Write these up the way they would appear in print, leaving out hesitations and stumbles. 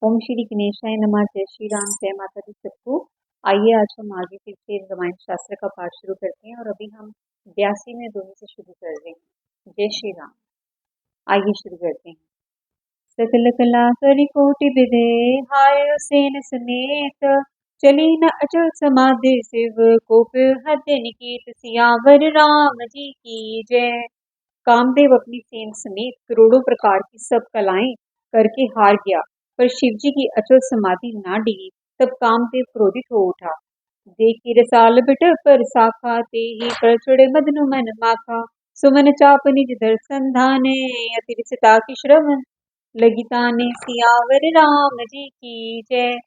ओम श्री गणेशाय नमः। जय श्री राम, जय माता दी सबको। आइए आज हम आगे फिर से रामायण शास्त्र का पाठ शुरू करते हैं और अभी हम 82वें दोहे से शुरू कर रहे हैं। जय श्री राम। आइए शुरू करते हैं। सकल कला करि कोटि विधे, हाय सेन समेत चली न अचल समाधि शिव कोप हृदय निकेत। सियावर राम जी की जय। कामदेव अपनी सेन समेत करोड़ों प्रकार की सब कलाएं करके हार गया, पर शिव जी की अचल समाधि ना डिगी। तब कामदेव क्रोधित हो उठा। देखी रसाल बिट पर साखा, ते ही पर चढ़े मदनु मन माखा। सुमन चाप निज दर्शन धाने, अति सिता की श्रवण लगी ताने। सियावर राम जी की जय।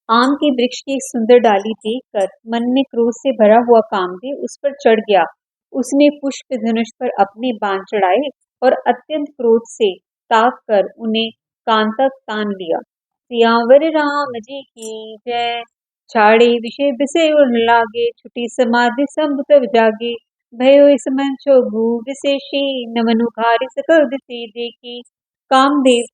आम के वृक्ष की एक सुंदर डाली देखकर मन में क्रोध से भरा हुआ कामदेव उस पर चढ़ गया। उसने पुष्प धनुष पर अपने बाण चढ़ाए और अत्यंत क्रोध से ताक कर उन्हें कान तक तान लिया। सियावर राम जी की जय। छाड़े विषय बिसे उर लागे, छुटी समाधि संभ तब जागे। भयो इस मन शोभु विशेषी, नमनु घारि सकल दिशि देखी। कामदेव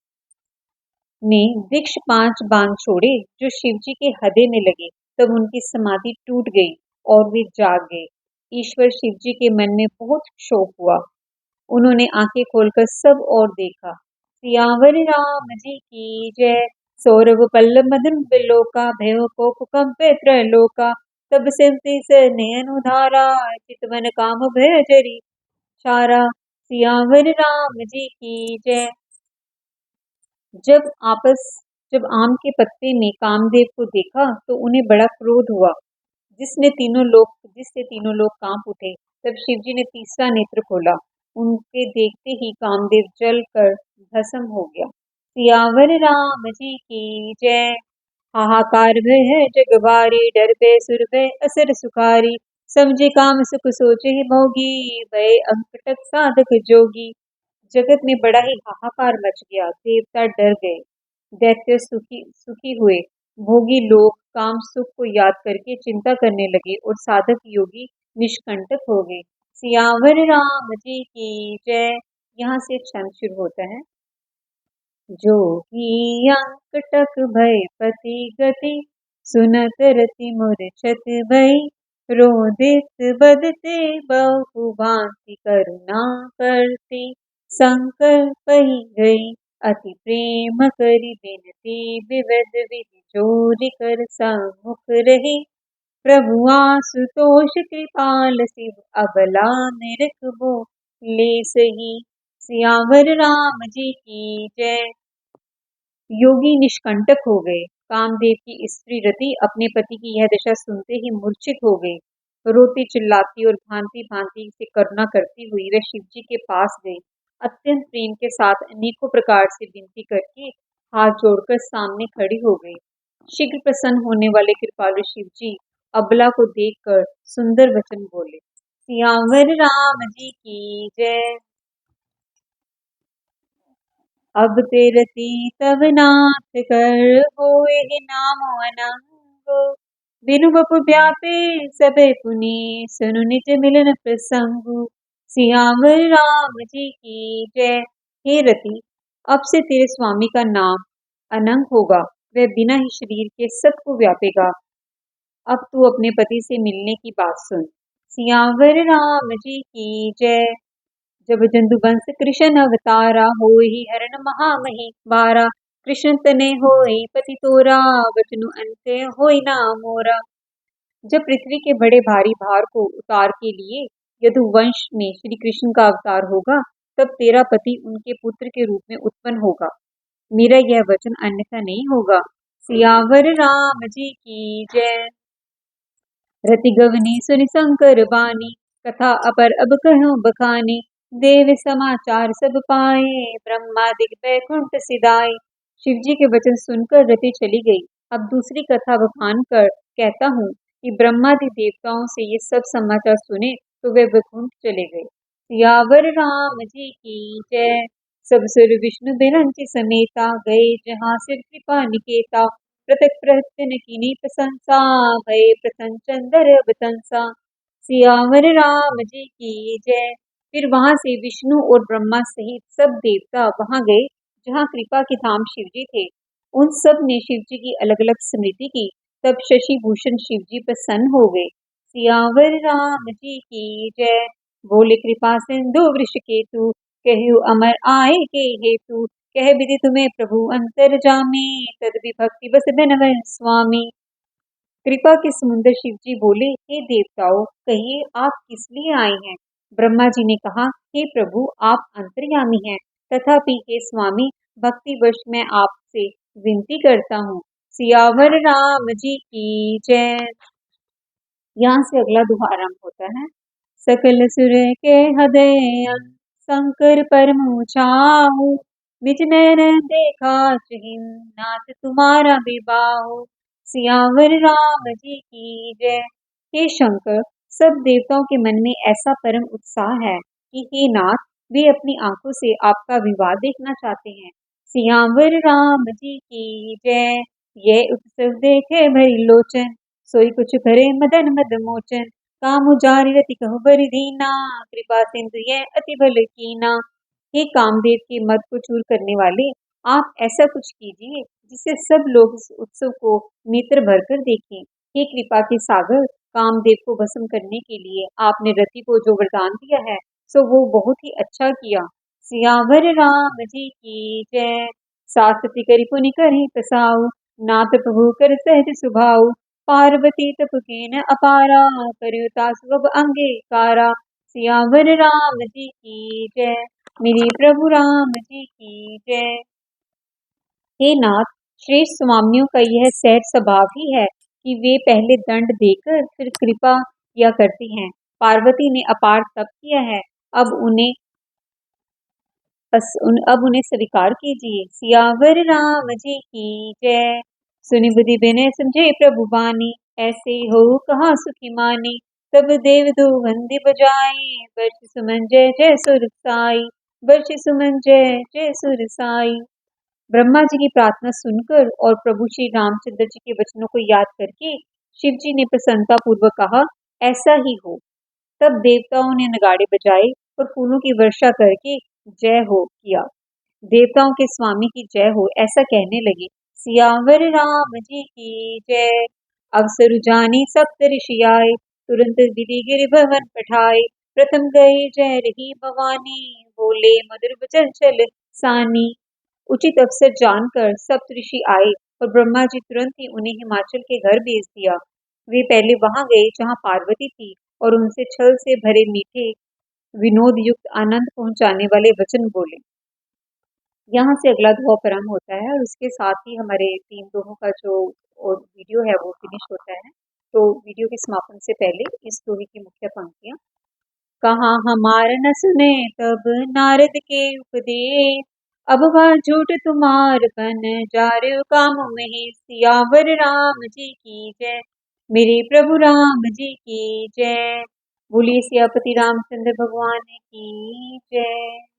ने वृक्ष 5 बाण छोड़े जो शिवजी के हृदय में लगे। तब उनकी समाधि टूट गई और वे जाग गए। ईश्वर शिवजी के मन में बहुत शोक हुआ। उन्होंने आंखें खोलकर सब और देखा। सियावर राम जी की जय। सौरभ पल्लव मदन बिलोका, भयो को कंपे त्रैलोका। तब सिमति से नयन उधारा, चितवन काम भय जरी सारा। सियावर राम जी की जय। जब आम के पत्ते में कामदेव को देखा तो उन्हें बड़ा क्रोध हुआ, जिससे तीनों लोग कांप उठे। तब शिवजी ने तीसरा नेत्र खोला। उनके देखते ही कामदेव जल कर भस्म हो गया। सियावर राम जी की जय। हाहाकार भय जग बारी, डर भय सुर भय असर सुखारी। समझे काम सुख सोचे भोगी, भय अंकटक साधक जोगी। जगत में बड़ा ही हाहाकार मच गया। देवता डर गए, दैत्य सुखी हुए, भोगी लोग काम सुख को याद करके चिंता करने लगे और साधक योगी निष्कंटक हो गए। सियावर राम जी की जय। यहाँ से छंद शुरू होता है। जोगी अंकटक भय पति गति, सुनत रति मूर्छत भई। रोदित बदते बहु भांति, करुणा करती संकल्प ही गई। अति प्रेम करि बिनती, विविध विधि जोरि कर सम्मुख रही। प्रभु आशुतोष कृपाल शिव, अबला निरख बो ले सही। सियावर राम जी की जय। योगी निष्कंटक हो गए। कामदेव की स्त्री रति अपने पति की यह दशा सुनते ही मूर्छित हो गई। रोती चिल्लाती और भांति भांति से करुणा करती हुई वह शिवजी के पास गई। अत्यंत प्रेम के साथ अनेकों प्रकार से विनती करके हाथ जोड़कर सामने खड़ी हो गई। शीघ्र प्रसन्न होने वाले कृपालु शिवजी अबला को देखकर सुंदर वचन बोले। सियावर राम जी की जय। अब ते रति तब नाथ कर, होए ही नामो अनंग। बिनु बपु व्यापे सबे पुनि, सुनु निज मिलन प्रसंग। सियावर राम जी की जय। हे रति, अब से तेरे स्वामी का नाम अनंग होगा। वह बिना ही शरीर के सबको व्यापेगा। अब तू अपने पति से मिलने की बात सुन। सियावर राम जी की जय। जब जंतु वंश कृष्ण अवतारा, होहि हरण महामही बारा। कृष्ण तने होई पति तोरा, वचनु अंत होई ना मोरा। जब पृथ्वी के बड़े भारी भार को उतार के लिए यदुवंश में श्री कृष्ण का अवतार होगा, तब तेरा पति उनके पुत्र के रूप में उत्पन्न होगा। मेरा यह वचन अन्यथा नहीं होगा। सियावर राम जी की जय। रति गवनी सुनि शंकर बानी, कथा अपर अब कहूँ बखानी। देव समाचार सब पाए, ब्रह्मादिक बैकुंठ सिदाए। शिव जी के वचन सुनकर रति चली गई। अब दूसरी कथा बखान कर कहता हूँ कि ब्रह्मादि देवताओं से ये सब समाचार सुने तो वे वैकुंठ चले गए। सियावर राम जी की जय। सब सुर विष्णु बिरंची समेता, गए जहाँ शिव कृपा निकेता। पृथक प्रहतन कीनी प्रशंसा, भय प्रसन्न चंदर अवतंसा। सियावर राम जी की जय। फिर वहां से विष्णु और ब्रह्मा सहित सब देवता वहां गए जहाँ कृपा के धाम शिवजी थे, उन सब ने शिवजी की अलग अलग स्मृति की। तब शशि भूषण शिवजी प्रसन्न हो गए। सियावर राम जी की जय। बोले कृपा सिंधु वृषकेतु, कहु अमर आए के हेतु। कह विधि तुम्हें प्रभु अंतर जामी, तद विभक्ति बस बिनवै स्वामी। कृपा के समुद्र शिव जी बोले, हे देवताओं, कहिए आप किस लिए आए हैं। ब्रह्मा जी ने कहा, हे प्रभु, आप अंतर्यामी हैं, तथापि हे स्वामी, भक्तिवश मैं आपसे विनती करता हूँ। सियावर राम जी की जय। यहाँ से अगला दोहा आरंभ होता है। सकल सुर के हृदय शंकर परम छाऊ, निज नयन देखा चहिन, नाथ तुम्हारा विबाहु। सियावर राम जी की जय। हे शंकर, सब देवताओं के मन में ऐसा परम उत्साह है कि हे नाथ, वे अपनी आंखों से आपका विवाह देखना चाहते हैं। सियावर राम जी की जय। यह उत्सव देखे भई लोचन, सोई कुछ करे मदन मद मोचन। काम उजारि रति कहु बरि दीना, कृपा सिंधु ये अति भल कीना। हे कामदेव के मद को चूर करने वाले, आप ऐसा कुछ कीजिए जिससे सब लोग इस उत्सव को नेत्र भरकर देखें। हे कृपा के सागर, कामदेव को भस्म करने के लिए आपने रति को जो वरदान दिया है, सो वो बहुत ही अच्छा किया। सियावर राम जी की जय। सासती करि पुनि करहि प्रसाऊ, नाथ प्रभु कर सहज सुभाऊ। पार्वती तप कीन अपारा, करयो तासु अब अंगीकारा। सियावर राम जी की जय। मेरे प्रभु राम जी की जय। हे नाथ, श्रेष्ठ स्वामियों का यह सहज स्वभाव ही है कि वे पहले दंड देकर फिर कृपा किया करती हैं। पार्वती ने अपार तप किया है, अब उन्हें स्वीकार कीजिए। सियावर राम जी की जय। सुनि बुद्धि बिनय समझे प्रभु बानी, ऐसे हो कहा सुखी मानी। तब देव दो वंदे बजाए, वर्ष सुमन जय जय सुर साई। वर्ष सुमन जय जय सुर साई। ब्रह्मा जी की प्रार्थना सुनकर और प्रभु श्री रामचंद्र जी के वचनों को याद करके शिव जी ने प्रसन्नता पूर्वक कहा, ऐसा ही हो। तब देवताओं ने नगाड़े बजाए और फूलों की वर्षा करके जय हो किया। देवताओं के स्वामी की जय हो ऐसा कहने लगे। सियावर राम जी की जय। अवसर जानी सप्त ऋषि आए, तुरंत विधि गिर भवन पठाए। प्रथम गए जय रही भवानी, बोले मधुर वचन चल सानी। उचित अवसर जानकर सप्त ऋषि आए और ब्रह्मा जी तुरंत ही उन्हें हिमाचल के घर भेज दिया। वे पहले वहां गए जहां पार्वती थी और उनसे छल से भरे मीठे विनोद युक्त आनंद पहुंचाने वाले वचन बोले। यहाँ से अगला दोहा प्रारंभ होता है और उसके साथ ही हमारे 3 दोहों का जो और वीडियो है वो फिनिश होता है। तो वीडियो के समापन से पहले इस दोहे की मुख्य पंक्तियां। कहा हमार न सुने तब नारद के उपदेश, अब वह झूठ तुम्हार बन जा रहे काम में। सियावर राम जी की जय। मेरे प्रभु राम जी की जय। बोलिए सियापति रामचंद्र भगवान की जय।